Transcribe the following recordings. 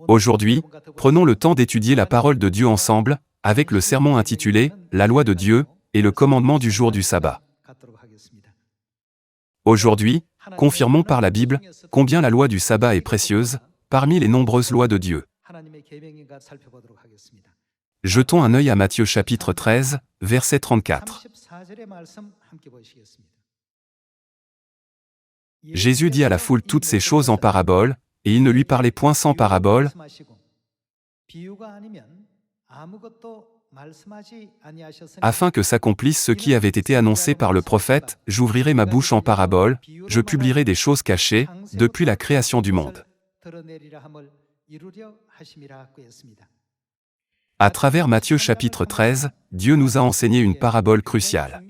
Aujourd'hui, prenons le temps d'étudier la parole de Dieu ensemble, avec le sermon intitulé « La loi de Dieu » et le commandement du jour du sabbat. Aujourd'hui, confirmons par la Bible combien la loi du sabbat est précieuse, parmi les nombreuses lois de Dieu. Jetons un œil à Matthieu chapitre 13, verset 34. Jésus dit à la foule toutes ces choses en parabole, et il ne lui parlait point sans parabole, afin que s'accomplisse ce qui avait été annoncé par le prophète, « J'ouvrirai ma bouche en parabole, je publierai des choses cachées, depuis la création du monde. » À travers Matthieu chapitre 13, Dieu nous a enseigné une parabole cruciale.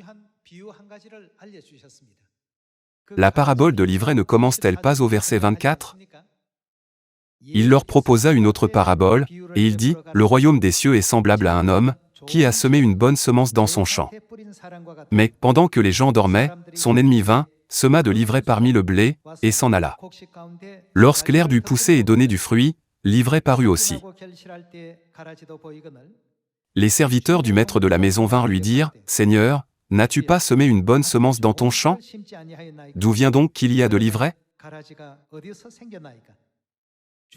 La parabole de l'ivraie ne commence-t-elle pas au verset 24 ? Il leur proposa une autre parabole, et il dit, « Le royaume des cieux est semblable à un homme, qui a semé une bonne semence dans son champ. Mais, pendant que les gens dormaient, son ennemi vint, sema de l'ivraie parmi le blé, et s'en alla. Lorsque l'herbe eut poussé et donné du fruit, l'ivraie parut aussi. Les serviteurs du maître de la maison vinrent lui dire, « Seigneur, n'as-tu pas semé une bonne semence dans ton champ? D'où vient donc qu'il y a de l'ivraie »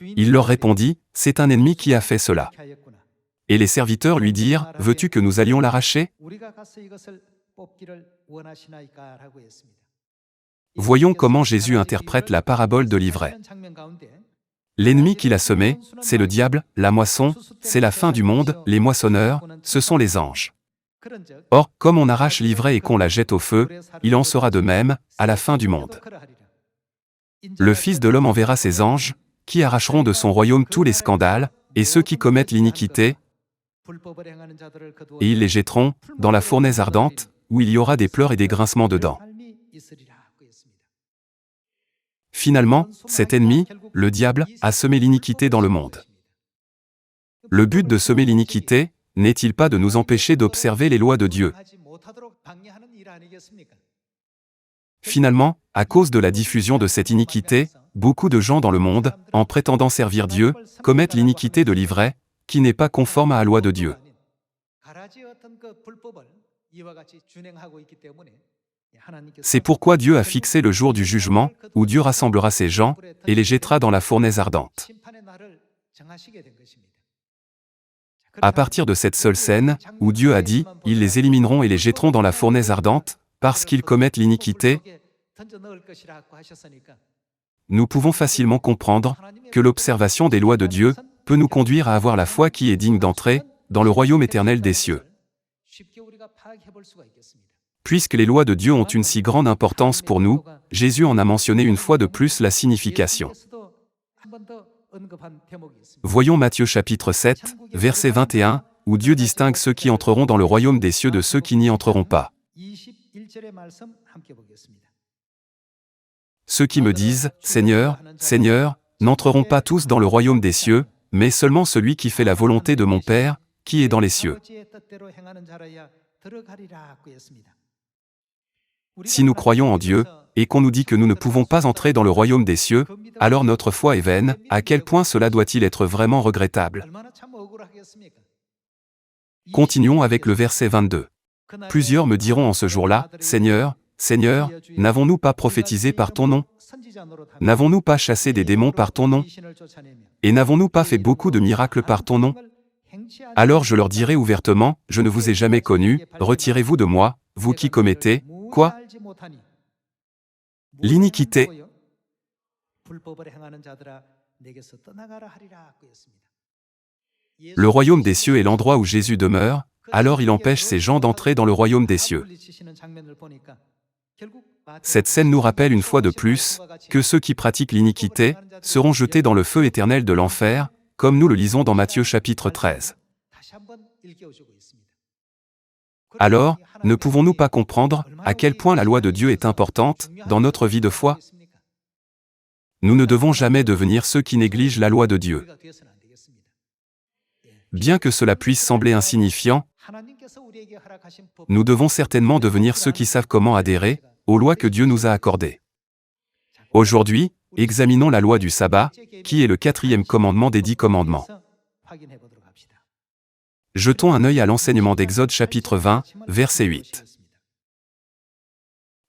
Il leur répondit, « C'est un ennemi qui a fait cela. » Et les serviteurs lui dirent, « Veux-tu que nous allions l'arracher » Voyons comment Jésus interprète la parabole de l'ivraie. L'ennemi qu'il a semé, c'est le diable, la moisson, c'est la fin du monde, les moissonneurs, ce sont les anges. Or, comme on arrache l'ivraie et qu'on la jette au feu, il en sera de même, à la fin du monde. Le Fils de l'homme enverra ses anges, qui arracheront de son royaume tous les scandales, et ceux qui commettent l'iniquité, et ils les jetteront dans la fournaise ardente, où il y aura des pleurs et des grincements de dents. Finalement, cet ennemi, le diable, a semé l'iniquité dans le monde. Le but de semer l'iniquité, n'est-il pas de nous empêcher d'observer les lois de Dieu? Finalement, à cause de la diffusion de cette iniquité, beaucoup de gens dans le monde, en prétendant servir Dieu, commettent l'iniquité de l'ivraie, qui n'est pas conforme à la loi de Dieu. C'est pourquoi Dieu a fixé le jour du jugement, où Dieu rassemblera ses gens, et les jettera dans la fournaise ardente. À partir de cette seule scène, où Dieu a dit, ils les élimineront et les jetteront dans la fournaise ardente, parce qu'ils commettent l'iniquité, nous pouvons facilement comprendre que l'observation des lois de Dieu peut nous conduire à avoir la foi qui est digne d'entrer dans le royaume éternel des cieux. Puisque les lois de Dieu ont une si grande importance pour nous, Jésus en a mentionné une fois de plus la signification. Voyons Matthieu chapitre 7, verset 21, où Dieu distingue ceux qui entreront dans le royaume des cieux de ceux qui n'y entreront pas. Ceux qui me disent, « Seigneur, Seigneur », n'entreront pas tous dans le royaume des cieux, mais seulement celui qui fait la volonté de mon Père, qui est dans les cieux. Si nous croyons en Dieu, et qu'on nous dit que nous ne pouvons pas entrer dans le royaume des cieux, alors notre foi est vaine. À quel point cela doit-il être vraiment regrettable? Continuons avec le verset 22. Plusieurs me diront en ce jour-là, « Seigneur, Seigneur, n'avons-nous pas prophétisé par ton nom? N'avons-nous pas chassé des démons par ton nom? Et n'avons-nous pas fait beaucoup de miracles par ton nom? Alors je leur dirai ouvertement, je ne vous ai jamais connus, retirez-vous de moi, vous qui commettez, quoi? L'iniquité. » Le royaume des cieux est l'endroit où Jésus demeure, alors il empêche ces gens d'entrer dans le royaume des cieux. Cette scène nous rappelle une fois de plus que ceux qui pratiquent l'iniquité seront jetés dans le feu éternel de l'enfer, comme nous le lisons dans Matthieu chapitre 13. Alors, ne pouvons-nous pas comprendre à quel point la loi de Dieu est importante dans notre vie de foi? Nous ne devons jamais devenir ceux qui négligent la loi de Dieu. Bien que cela puisse sembler insignifiant, nous devons certainement devenir ceux qui savent comment adhérer aux lois que Dieu nous a accordées. Aujourd'hui, examinons la loi du sabbat, qui est le 4e commandement des 10 commandements. Jetons un œil à l'enseignement d'Exode chapitre 20, verset 8.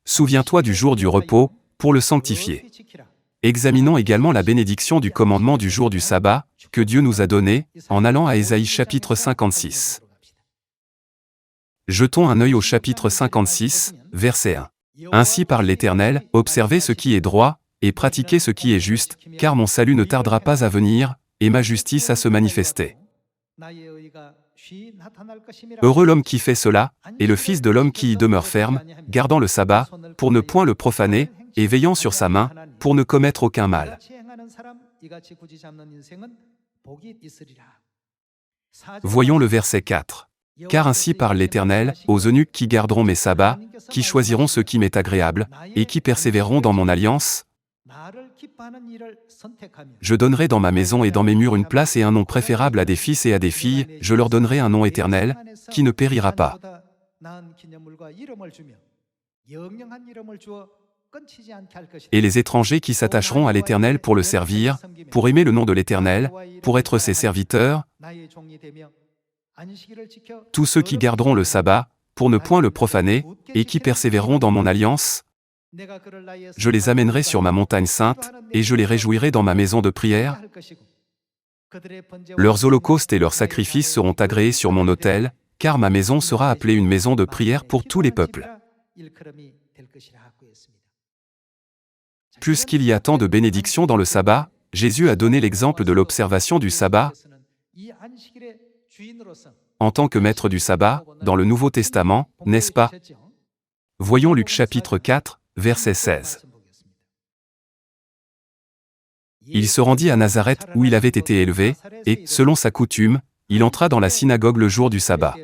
Souviens-toi du jour du repos, pour le sanctifier. Examinons également la bénédiction du commandement du jour du sabbat, que Dieu nous a donné, en allant à Ésaïe chapitre 56. Jetons un œil au chapitre 56, verset 1. Ainsi parle l'Éternel, observez ce qui est droit, et pratiquez ce qui est juste, car mon salut ne tardera pas à venir, et ma justice à se manifester. Heureux l'homme qui fait cela, et le Fils de l'homme qui y demeure ferme, gardant le sabbat, pour ne point le profaner, et veillant sur sa main, pour ne commettre aucun mal. Voyons le verset 4. Car ainsi parle l'Éternel, aux eunuques qui garderont mes sabbats, qui choisiront ce qui m'est agréable, et qui persévéreront dans mon alliance, je donnerai dans ma maison et dans mes murs une place et un nom préférable à des fils et à des filles, je leur donnerai un nom éternel, qui ne périra pas. Et les étrangers qui s'attacheront à l'Éternel pour le servir, pour aimer le nom de l'Éternel, pour être ses serviteurs, tous ceux qui garderont le sabbat, pour ne point le profaner, et qui persévéreront dans mon alliance, je les amènerai sur ma montagne sainte, et je les réjouirai dans ma maison de prière. Leurs holocaustes et leurs sacrifices seront agréés sur mon autel, car ma maison sera appelée une maison de prière pour tous les peuples. Puisqu'il y a tant de bénédictions dans le sabbat, Jésus a donné l'exemple de l'observation du sabbat en tant que maître du sabbat, dans le Nouveau Testament, n'est-ce pas? Voyons Luc chapitre 4, verset 16. Il se rendit à Nazareth, où il avait été élevé, et, selon sa coutume, il entra dans la synagogue le jour du sabbat.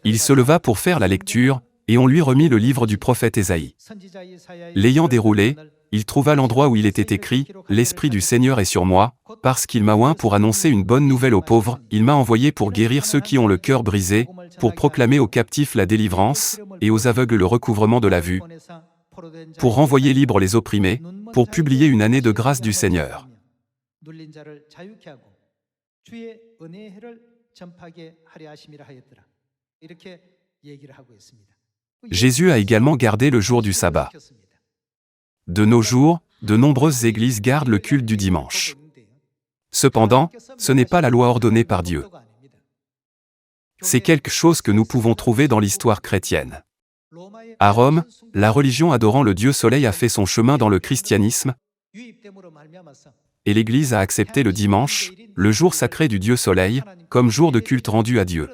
Il se leva pour faire la lecture, et on lui remit le livre du prophète Ésaïe. L'ayant déroulé, il trouva l'endroit où il était écrit « L'Esprit du Seigneur est sur moi, parce qu'il m'a oint pour annoncer une bonne nouvelle aux pauvres, il m'a envoyé pour guérir ceux qui ont le cœur brisé, pour proclamer aux captifs la délivrance, et aux aveugles le recouvrement de la vue, pour renvoyer libres les opprimés, pour publier une année de grâce du Seigneur. » Jésus a également gardé le jour du sabbat. De nos jours, de nombreuses églises gardent le culte du dimanche. Cependant, ce n'est pas la loi ordonnée par Dieu. C'est quelque chose que nous pouvons trouver dans l'histoire chrétienne. À Rome, la religion adorant le Dieu Soleil a fait son chemin dans le christianisme, et l'Église a accepté le dimanche, le jour sacré du Dieu Soleil, comme jour de culte rendu à Dieu.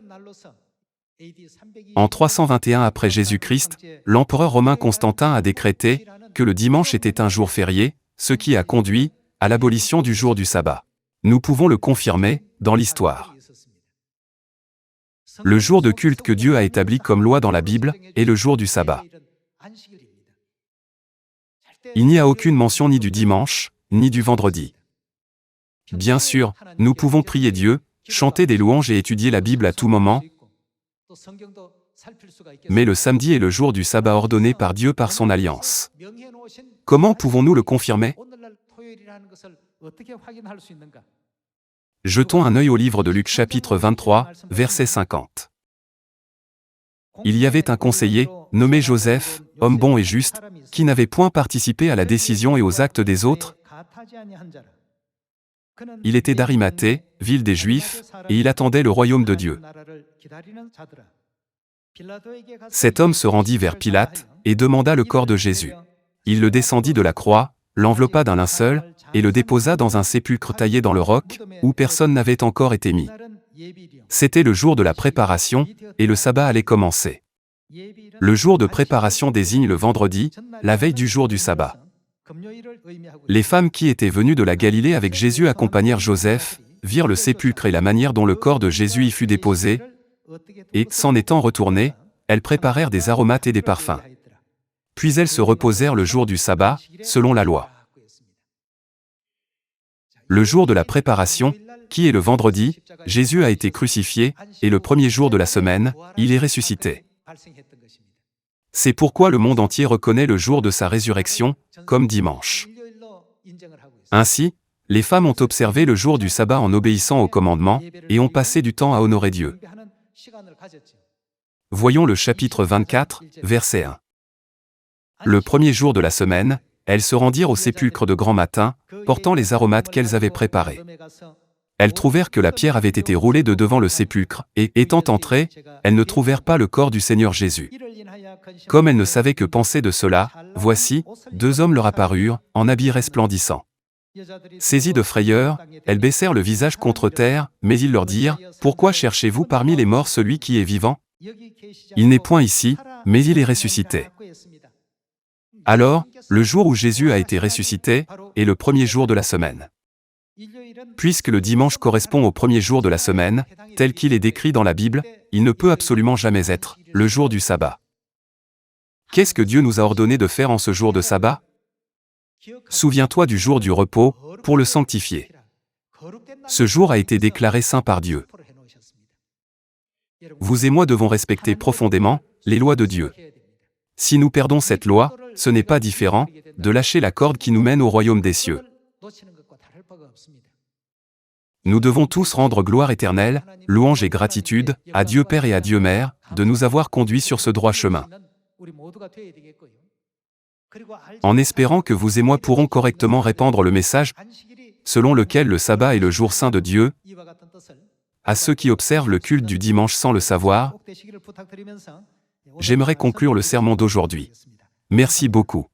En 321 après Jésus-Christ, l'empereur romain Constantin a décrété que le dimanche était un jour férié, ce qui a conduit à l'abolition du jour du sabbat. Nous pouvons le confirmer dans l'histoire. Le jour de culte que Dieu a établi comme loi dans la Bible est le jour du sabbat. Il n'y a aucune mention ni du dimanche, ni du vendredi. Bien sûr, nous pouvons prier Dieu, chanter des louanges et étudier la Bible à tout moment, mais le samedi est le jour du sabbat ordonné par Dieu par son alliance. Comment pouvons-nous le confirmer? Jetons un œil au livre de Luc chapitre 23, verset 50. Il y avait un conseiller, nommé Joseph, homme bon et juste, qui n'avait point participé à la décision et aux actes des autres. Il était d'Arimathée, ville des Juifs, et il attendait le royaume de Dieu. Cet homme se rendit vers Pilate, et demanda le corps de Jésus. Il le descendit de la croix, l'enveloppa d'un linceul, et le déposa dans un sépulcre taillé dans le roc, où personne n'avait encore été mis. C'était le jour de la préparation, et le sabbat allait commencer. Le jour de préparation désigne le vendredi, la veille du jour du sabbat. Les femmes qui étaient venues de la Galilée avec Jésus accompagnèrent Joseph, virent le sépulcre et la manière dont le corps de Jésus y fut déposé, et, s'en étant retournées, elles préparèrent des aromates et des parfums. Puis elles se reposèrent le jour du sabbat, selon la loi. Le jour de la préparation, qui est le vendredi, Jésus a été crucifié, et le premier jour de la semaine, il est ressuscité. C'est pourquoi le monde entier reconnaît le jour de sa résurrection, comme dimanche. Ainsi, les femmes ont observé le jour du sabbat en obéissant au commandement, et ont passé du temps à honorer Dieu. Voyons le chapitre 24, verset 1. Le premier jour de la semaine, elles se rendirent au sépulcre de grand matin, portant les aromates qu'elles avaient préparés. Elles trouvèrent que la pierre avait été roulée de devant le sépulcre, et, étant entrées, elles ne trouvèrent pas le corps du Seigneur Jésus. Comme elles ne savaient que penser de cela, voici, deux hommes leur apparurent, en habits resplendissants. Saisies de frayeur, elles baissèrent le visage contre terre, mais ils leur dirent, « Pourquoi cherchez-vous parmi les morts celui qui est vivant? Il n'est point ici, mais il est ressuscité. » Alors, le jour où Jésus a été ressuscité, est le premier jour de la semaine. Puisque le dimanche correspond au premier jour de la semaine, tel qu'il est décrit dans la Bible, il ne peut absolument jamais être le jour du sabbat. Qu'est-ce que Dieu nous a ordonné de faire en ce jour de sabbat? Souviens-toi du jour du repos, pour le sanctifier. Ce jour a été déclaré saint par Dieu. Vous et moi devons respecter profondément les lois de Dieu. Si nous perdons cette loi, ce n'est pas différent de lâcher la corde qui nous mène au royaume des cieux. Nous devons tous rendre gloire éternelle, louange et gratitude à Dieu Père et à Dieu Mère de nous avoir conduits sur ce droit chemin. En espérant que vous et moi pourrons correctement répandre le message selon lequel le sabbat est le jour saint de Dieu, à ceux qui observent le culte du dimanche sans le savoir, j'aimerais conclure le sermon d'aujourd'hui. Merci beaucoup.